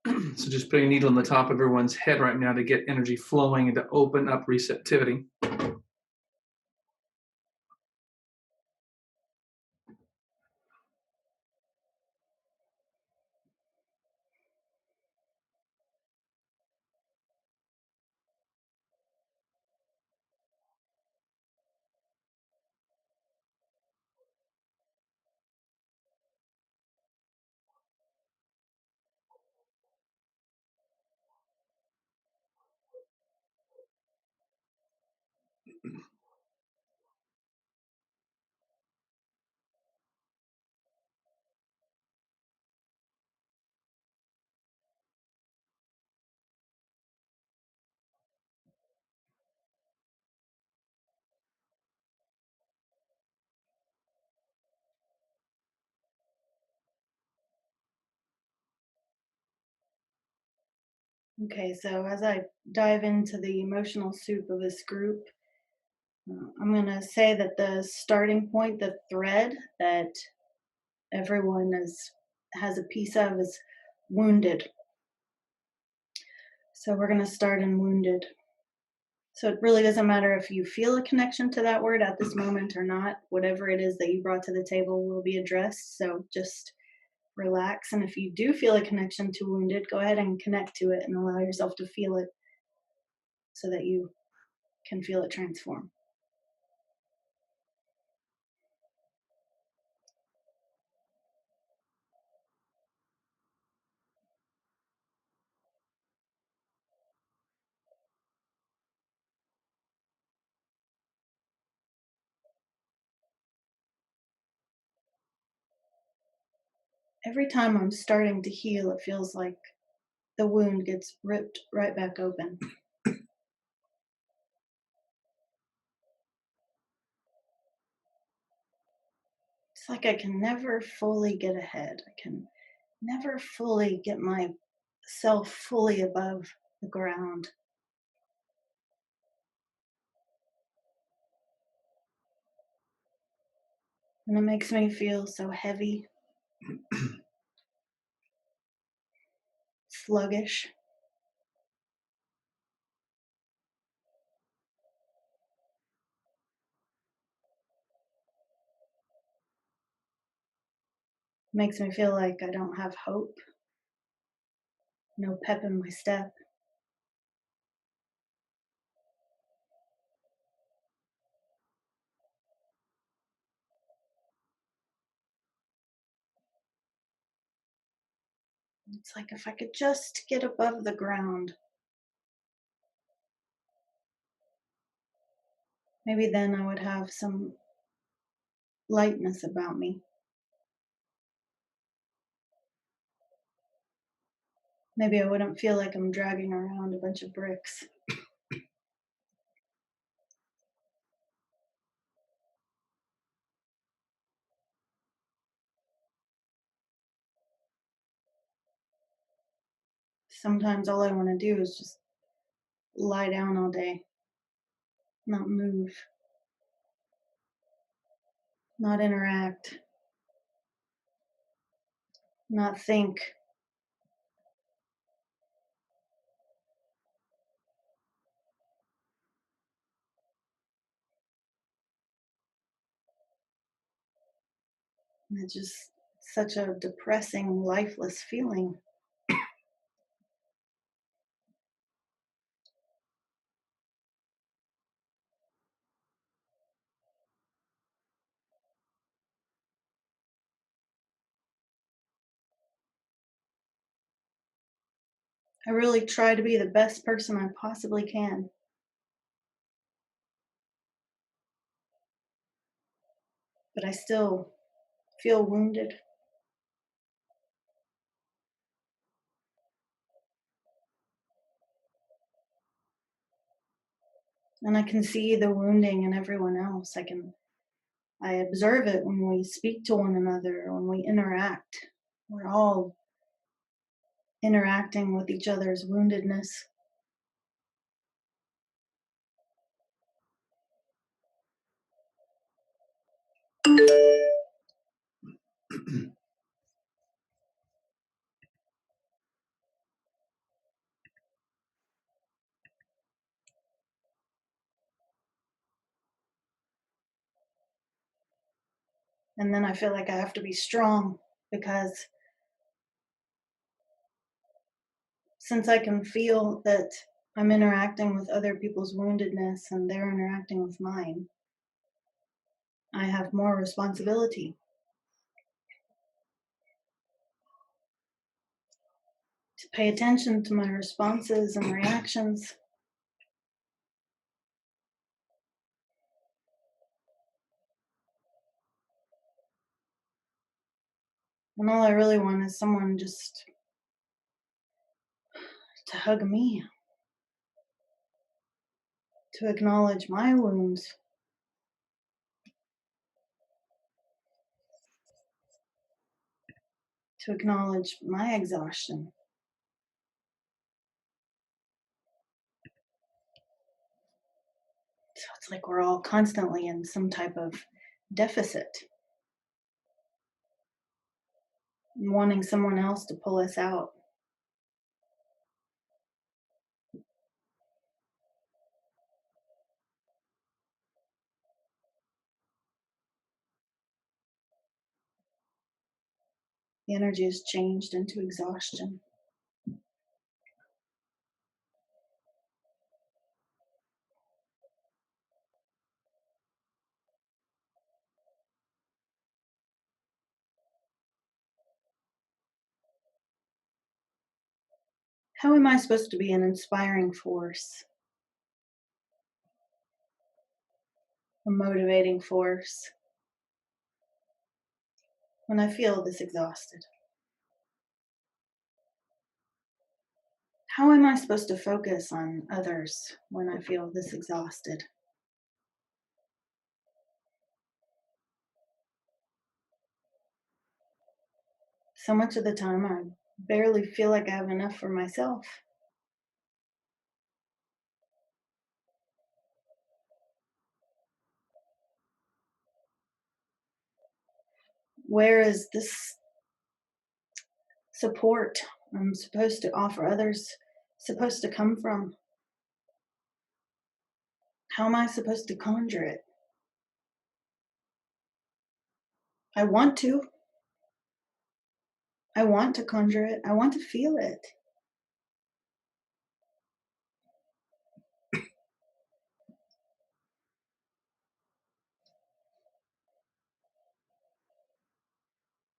So just putting a needle on the top of everyone's head right now to get energy flowing and to open up receptivity. Okay, so as I dive into the emotional soup of this group, I'm going to say that the starting point, the thread that everyone has a piece of is wounded. So we're going to start in wounded. So it really doesn't matter if you feel a connection to that word at this moment or not. Whatever it is that you brought to the table will be addressed. So just relax. And if you do feel a connection to wounded, go ahead and connect to it and allow yourself to feel it so that you can feel it transform. Every time I'm starting to heal, it feels like the wound gets ripped right back open. It's like I can never fully get ahead. I can never fully get myself fully above the ground. And it makes me feel so heavy, sluggish. It makes me feel like I don't have hope, no pep in my step. It's like if I could just get above the ground, maybe then I would have some lightness about me. Maybe I wouldn't feel like I'm dragging around a bunch of bricks. Sometimes all I want to do is just lie down all day, not move, not interact, not think. And it's just such a depressing, lifeless feeling. I really try to be the best person I possibly can, but I still feel wounded. And I can see the wounding in everyone else. I observe it when we speak to one another, when we interact. We're all interacting with each other's woundedness. And then I feel like I have to be strong because since I can feel that I'm interacting with other people's woundedness and they're interacting with mine, I have more responsibility to pay attention to my responses and reactions. And all I really want is someone just to hug me, to acknowledge my wounds, to acknowledge my exhaustion. So it's like we're all constantly in some type of deficit, wanting someone else to pull us out. The energy is changed into exhaustion. How am I supposed to be an inspiring force, a motivating force, when I feel this exhausted? How am I supposed to focus on others when I feel this exhausted? So much of the time, I barely feel like I have enough for myself. Where is this support I'm supposed to offer others supposed to come from? How am I supposed to conjure it? I want to. I want to conjure it. I want to feel it.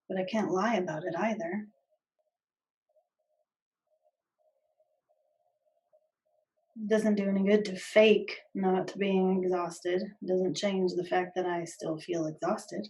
But I can't lie about it either. It doesn't do any good to fake not being exhausted. It doesn't change the fact that I still feel exhausted.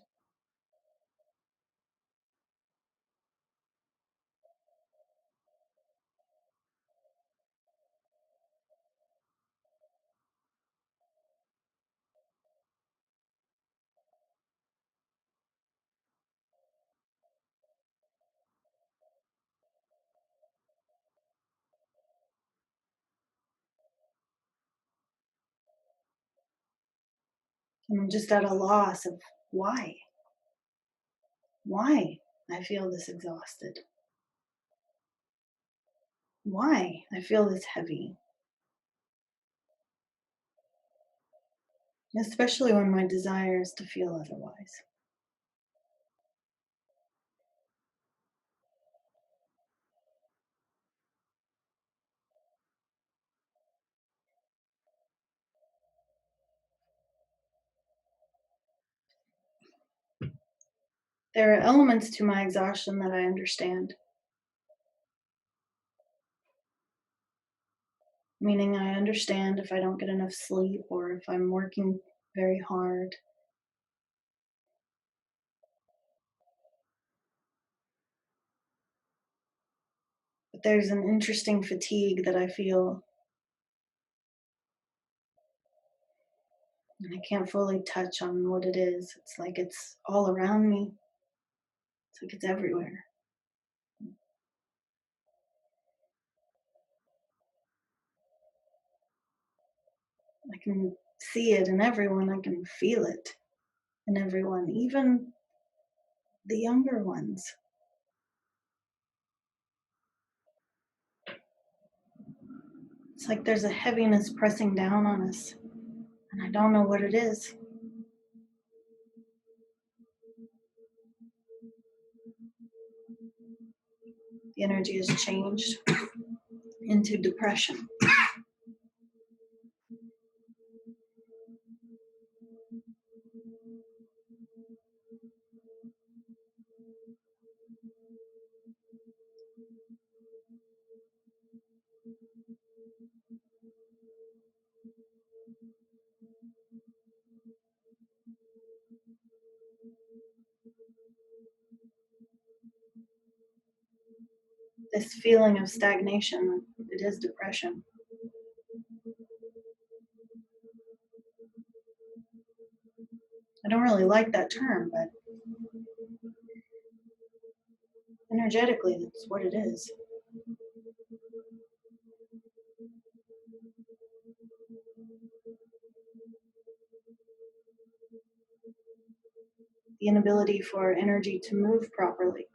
And I'm just at a loss of why. Why I feel this exhausted. Why I feel this heavy. Especially when my desire is to feel otherwise. There are elements to my exhaustion that I understand, meaning I understand if I don't get enough sleep or if I'm working very hard. But there's an interesting fatigue that I feel, and I can't fully touch on what it is. It's like it's all around me, it's like it's everywhere. I can see it in everyone, I can feel it in everyone, even the younger ones. It's like there's a heaviness pressing down on us, and I don't know what it is. The energy is changed into depression. This feeling of stagnation, it is depression. I don't really like that term, but energetically, that's what it is. The inability for energy to move properly,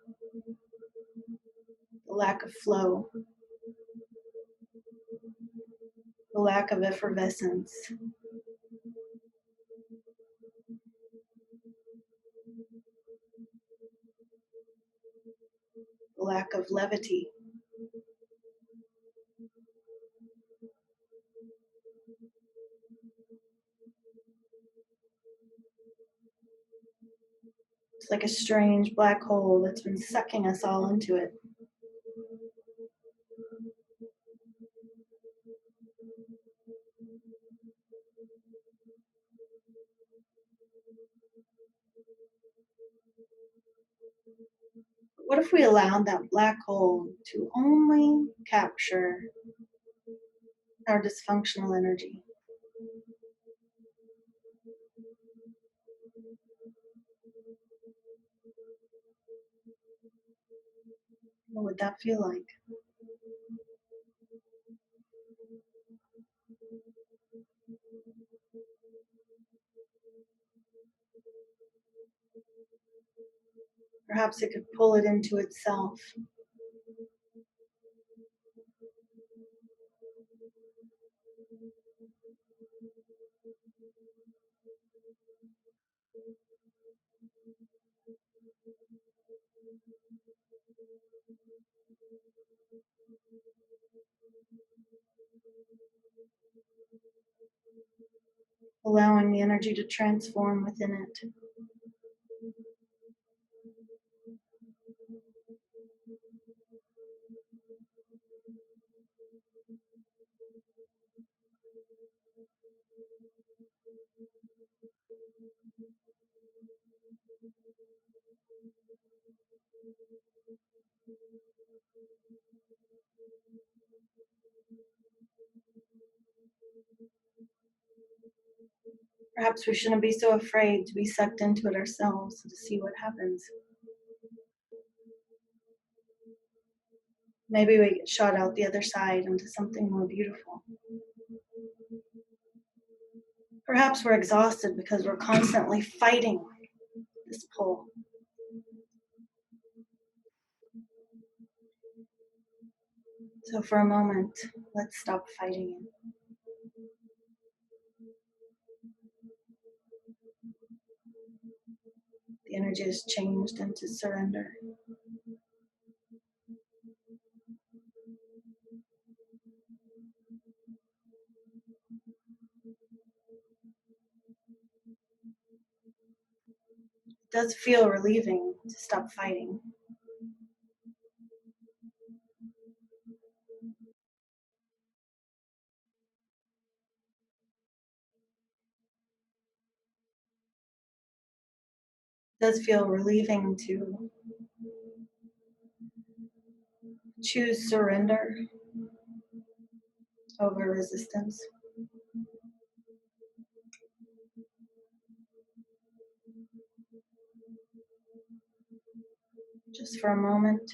the lack of flow, the lack of effervescence, the lack of levity. It's like a strange black hole that's been sucking us all into it. What if we allowed that black hole to only capture our dysfunctional energy? What would that feel like? Perhaps it could pull it into itself. Allowing the energy to transform within it. Perhaps we shouldn't be so afraid to be sucked into it ourselves and to see what happens. Maybe we get shot out the other side into something more beautiful. Perhaps we're exhausted because we're constantly fighting this pull. So for a moment, let's stop fighting it. The energy is changed into surrender. It does feel relieving to stop fighting. It does feel relieving to choose surrender over resistance. Just for a moment.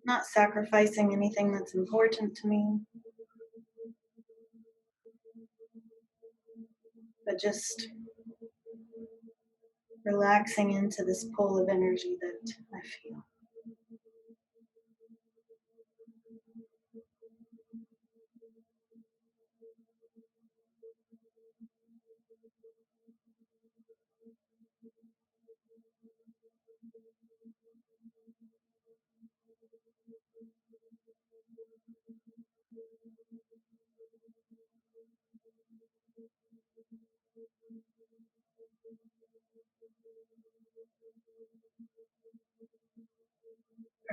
Not sacrificing anything that's important to me, but just relaxing into this pull of energy that I feel.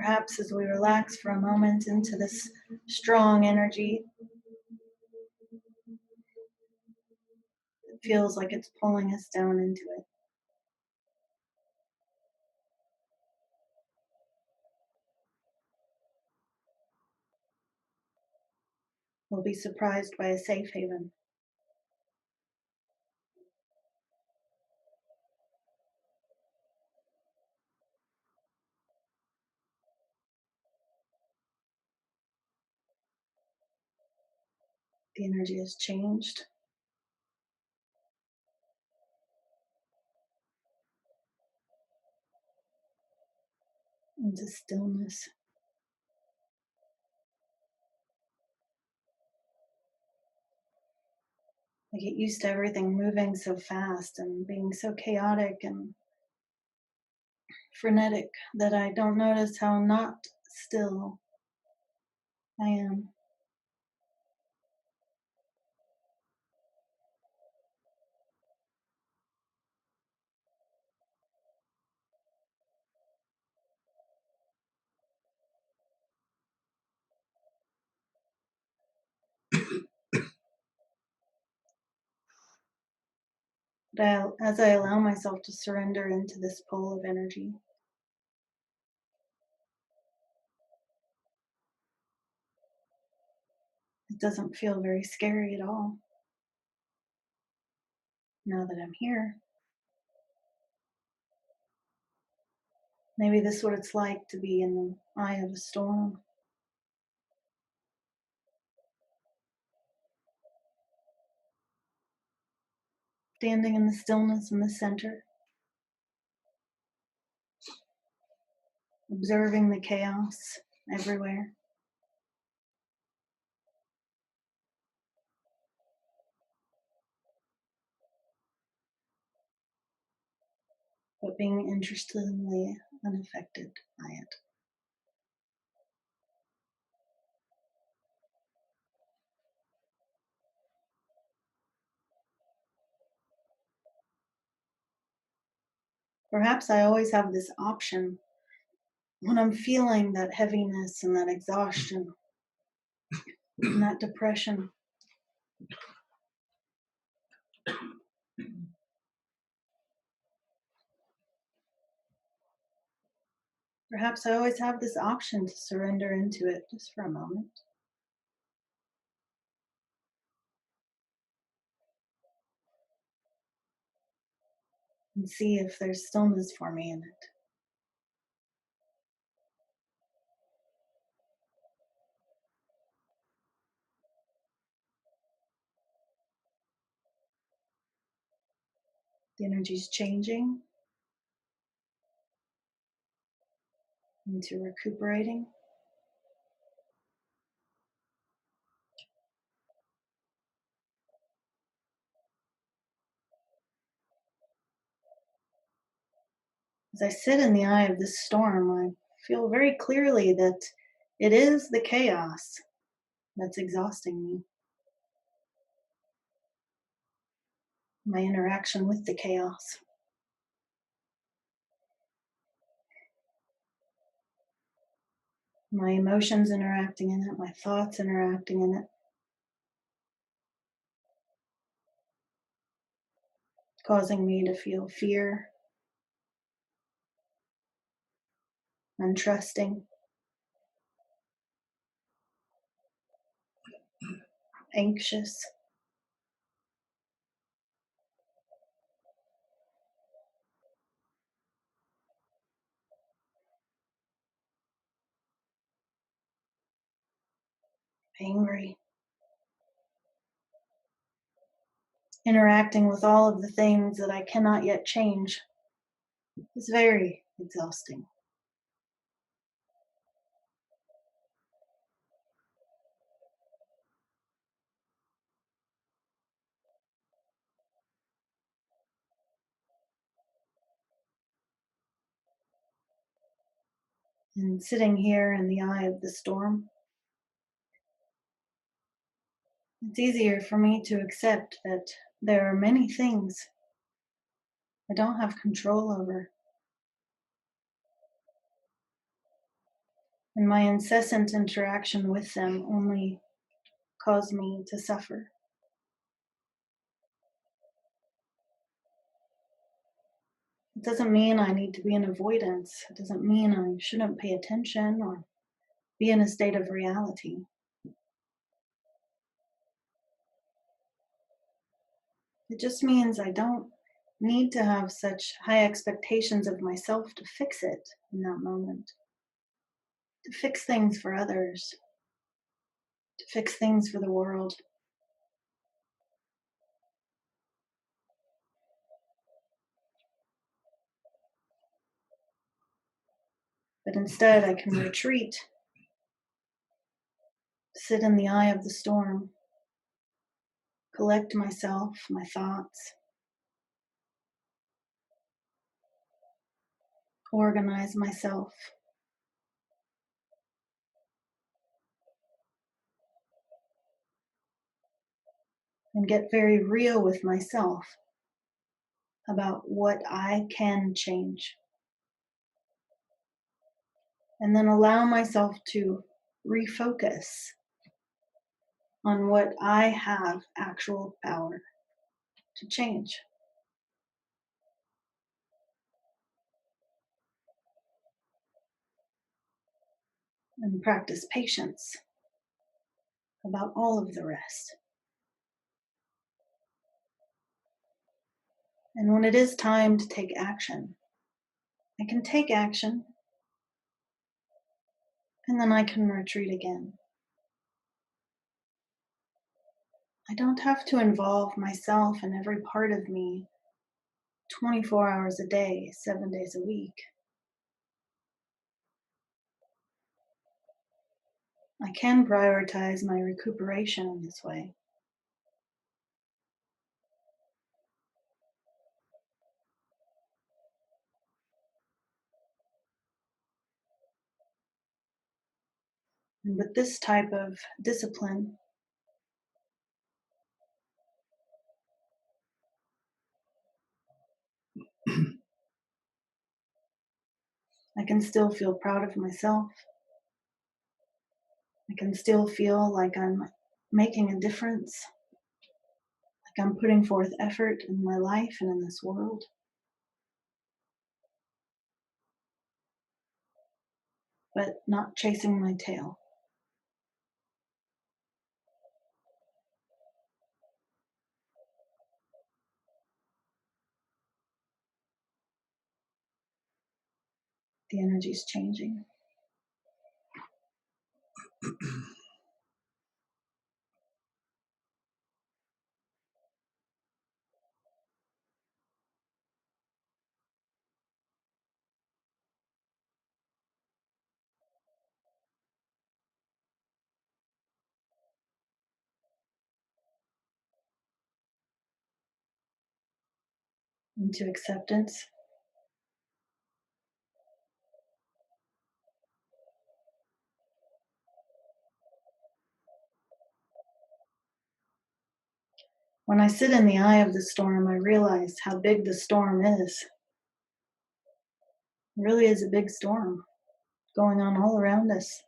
Perhaps as we relax for a moment into this strong energy, it feels like it's pulling us down into it. We'll be surprised by a safe haven. The energy has changed into stillness. I get used to everything moving so fast and being so chaotic and frenetic that I don't notice how not still I am. But as I allow myself to surrender into this pool of energy, it doesn't feel very scary at all now that I'm here. Maybe this is what it's like to be in the eye of a storm, standing in the stillness in the center, observing the chaos everywhere, but being interestingly unaffected by it. Perhaps I always have this option when I'm feeling that heaviness and that exhaustion and that depression. Perhaps I always have this option to surrender into it just for a moment and see if there's stillness for me in it. The energy's changing into recuperating. As I sit in the eye of this storm, I feel very clearly that it is the chaos that's exhausting me. My interaction with the chaos. My emotions interacting in it, my thoughts interacting in it, causing me to feel fear, untrusting, anxious, angry, interacting with all of the things that I cannot yet change is very exhausting. And sitting here in the eye of the storm, it's easier for me to accept that there are many things I don't have control over. And my incessant interaction with them only caused me to suffer. It doesn't mean I need to be in avoidance. It doesn't mean I shouldn't pay attention or be in a state of reality. It just means I don't need to have such high expectations of myself to fix it in that moment, to fix things for others, to fix things for the world. But instead, I can retreat, sit in the eye of the storm, collect myself, my thoughts, organize myself, and get very real with myself about what I can change. And then allow myself to refocus on what I have actual power to change, and practice patience about all of the rest. And when it is time to take action, I can take action and then I can retreat again. I don't have to involve myself and every part of me 24 hours a day, 7 days a week. I can prioritize my recuperation in this way. And with this type of discipline, I can still feel proud of myself. I can still feel like I'm making a difference, like I'm putting forth effort in my life and in this world, but not chasing my tail. The energy's changing. Into acceptance. When I sit in the eye of the storm, I realize how big the storm is. It really is a big storm going on all around us.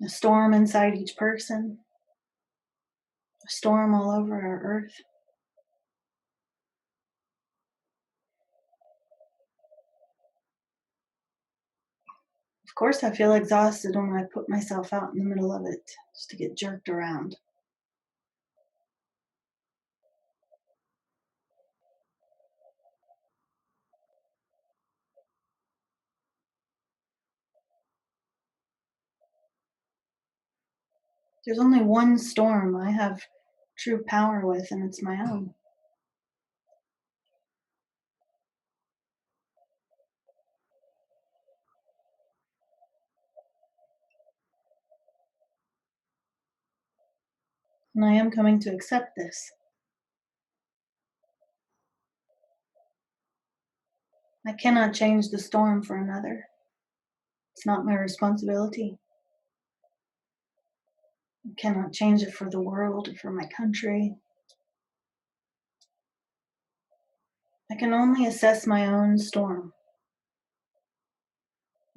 A storm inside each person, a storm all over our earth. Of course, I feel exhausted when I put myself out in the middle of it, just to get jerked around. There's only one storm I have true power with, and it's my own. And I am coming to accept this. I cannot change the storm for another. It's not my responsibility. I cannot change it for the world or for my country. I can only assess my own storm.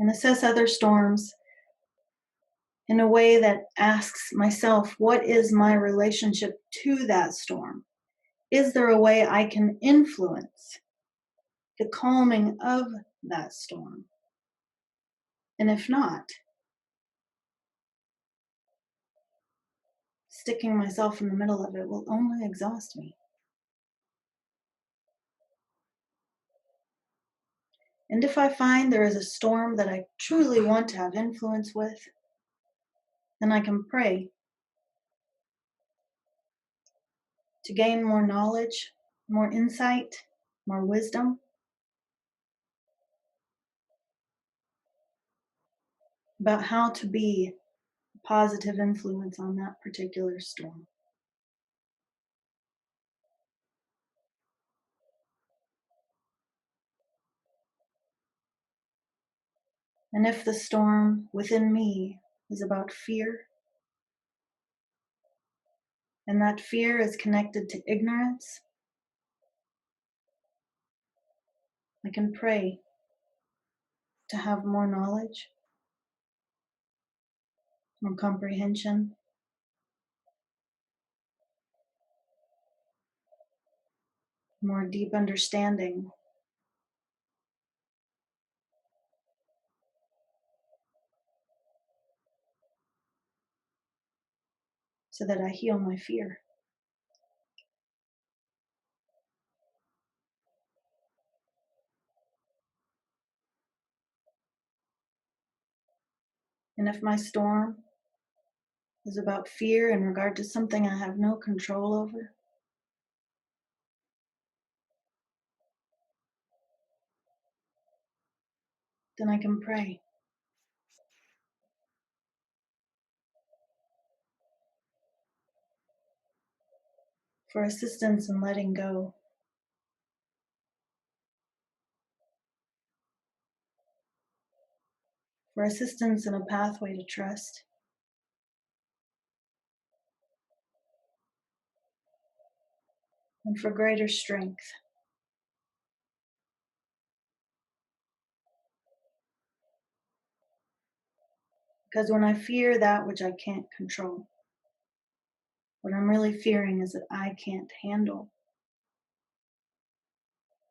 and assess other storms in a way that asks myself, what is my relationship to that storm? Is there a way I can influence the calming of that storm? And if not, sticking myself in the middle of it will only exhaust me. And if I find there is a storm that I truly want to have influence with, then I can pray to gain more knowledge, more insight, more wisdom about how to be a positive influence on that particular storm. And if the storm within me is about fear, and that fear is connected to ignorance, I can pray to have more knowledge, more comprehension, more deep understanding, so that I heal my fear. And if my storm is about fear in regard to something I have no control over, then I can pray for assistance in letting go, for assistance in a pathway to trust, and for greater strength. Because when I fear that which I can't control, what I'm really fearing is that I can't handle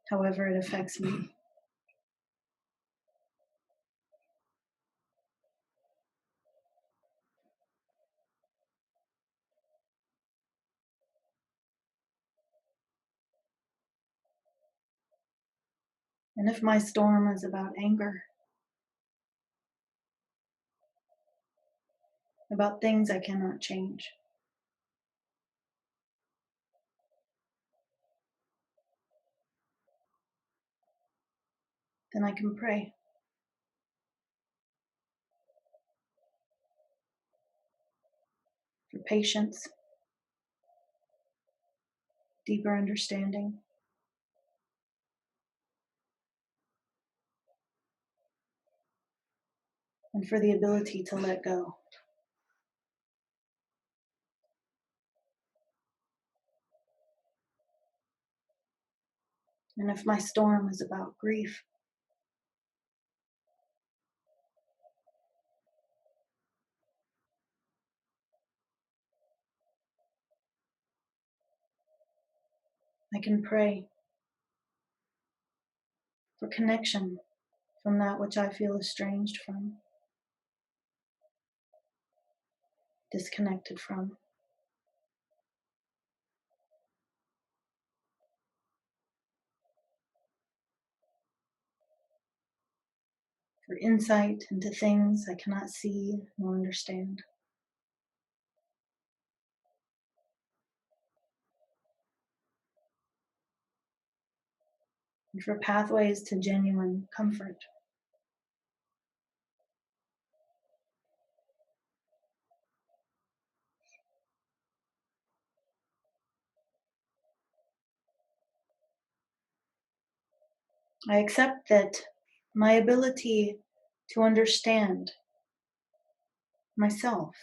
however it affects me. And if my storm is about anger, about things I cannot change, then I can pray for patience, deeper understanding, and for the ability to let go. And if my storm is about grief, I can pray for connection from that which I feel estranged from, disconnected from, for insight into things I cannot see nor understand, and for pathways to genuine comfort. I accept that my ability to understand myself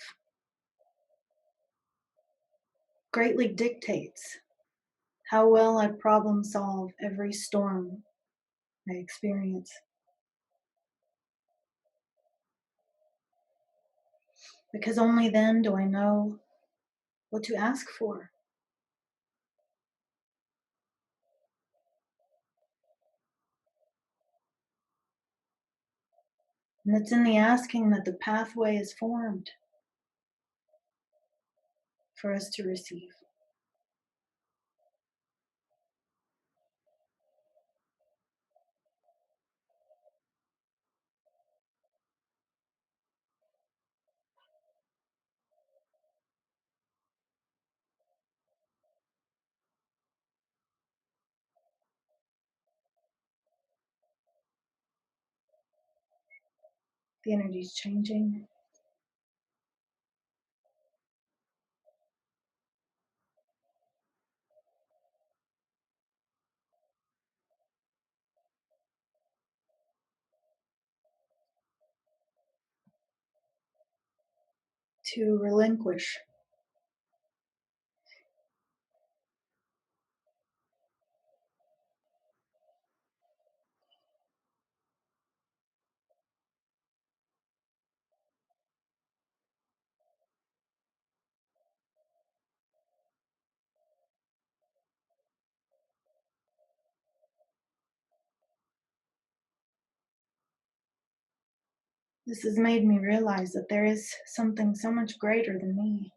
greatly dictates how well I problem solve every storm I experience. because only then do I know what to ask for. And it's in the asking that the pathway is formed for us to receive. The energy is changing. To relinquish. This has made me realize that there is something so much greater than me.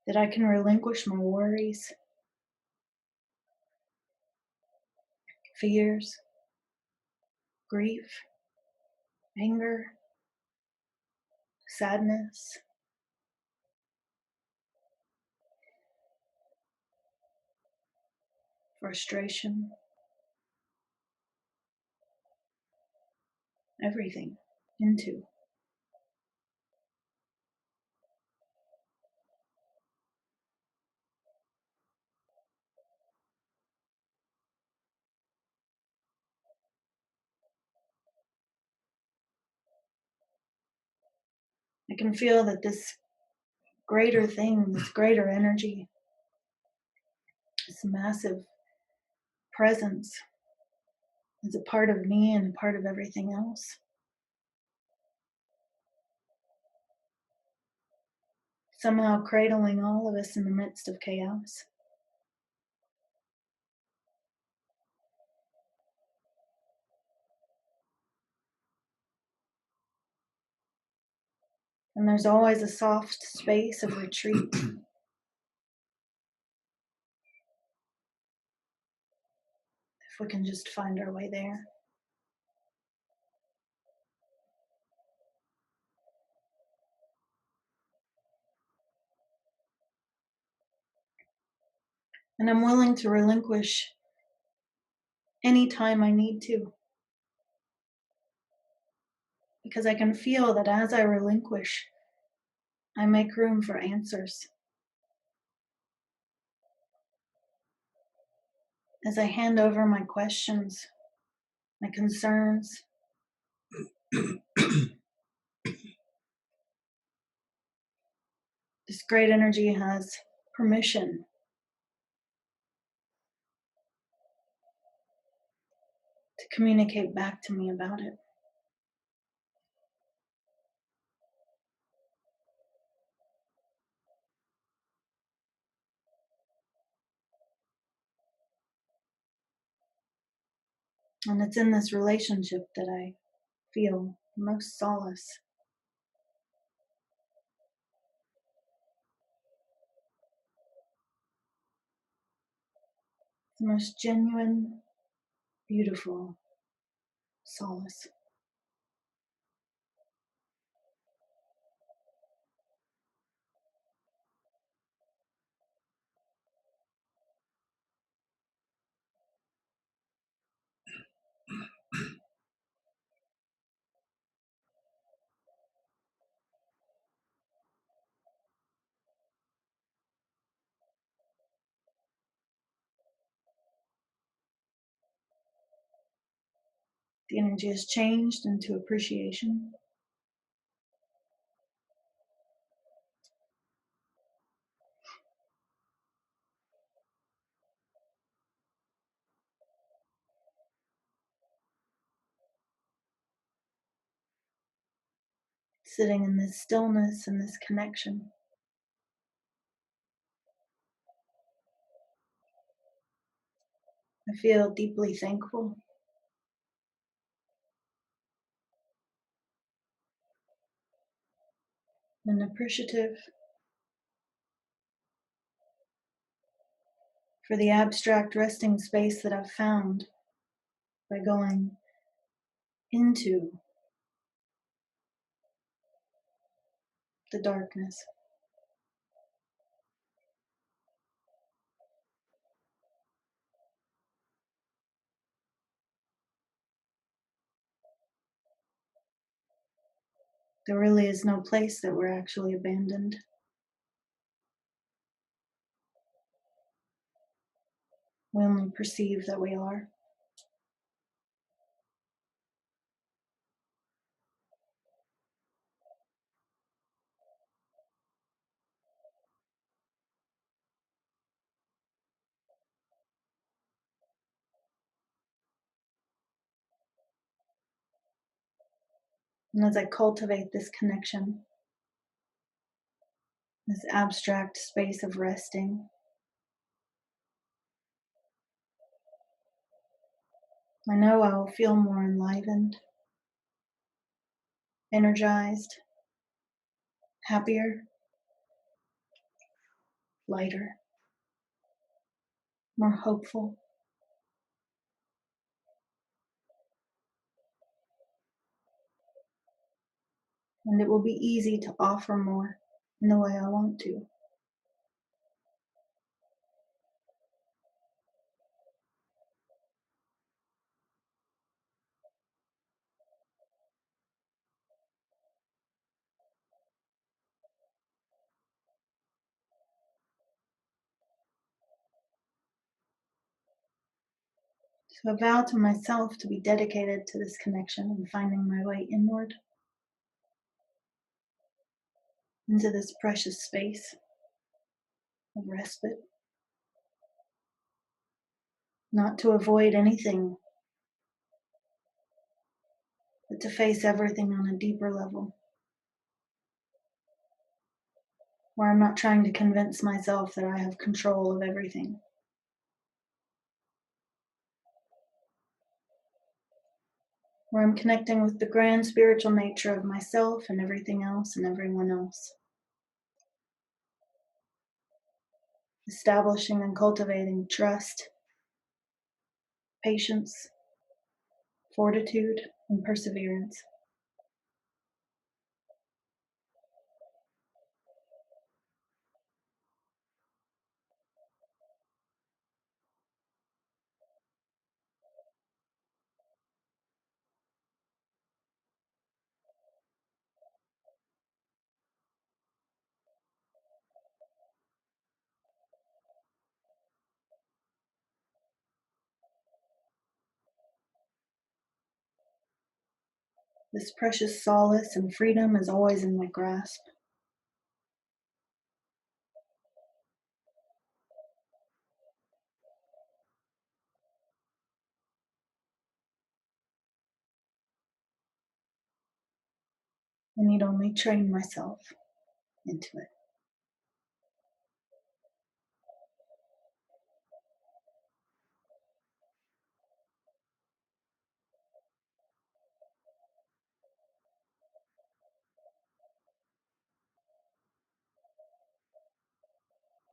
That I can relinquish my worries, fears, grief, anger, sadness, frustration, everything into. I can feel that this greater thing, this greater energy, this massive presence is a part of me and a part of everything else. Somehow cradling all of us in the midst of chaos. And there's always a soft space of retreat. If we can just find our way there. And I'm willing to relinquish any time I need to. Because I can feel that as I relinquish, I make room for answers. As I hand over my questions, my concerns, this great energy has permission to communicate back to me about it. And it's in this relationship that I feel most solace. The most genuine, beautiful solace. The energy has changed into appreciation. sitting in this stillness and this connection. I feel deeply thankful and appreciative for the abstract resting space that I've found by going into the darkness. There really is no place that we're actually abandoned. We only perceive that we are. And as I cultivate this connection, this abstract space of resting, I know I will feel more enlivened, energized, happier, lighter, more hopeful. And it will be easy to offer more in the way I want to. So I vow to myself to be dedicated to this connection and finding my way inward into this precious space of respite, not to avoid anything, but to face everything on a deeper level, where I'm not trying to convince myself that I have control of everything. Where I'm connecting with the grand spiritual nature of myself and everything else and everyone else. Establishing and cultivating trust, patience, fortitude, and perseverance. This precious solace and freedom is always in my grasp. I need only train myself into it.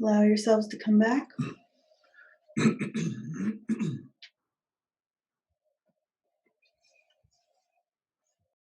Allow yourselves to come back.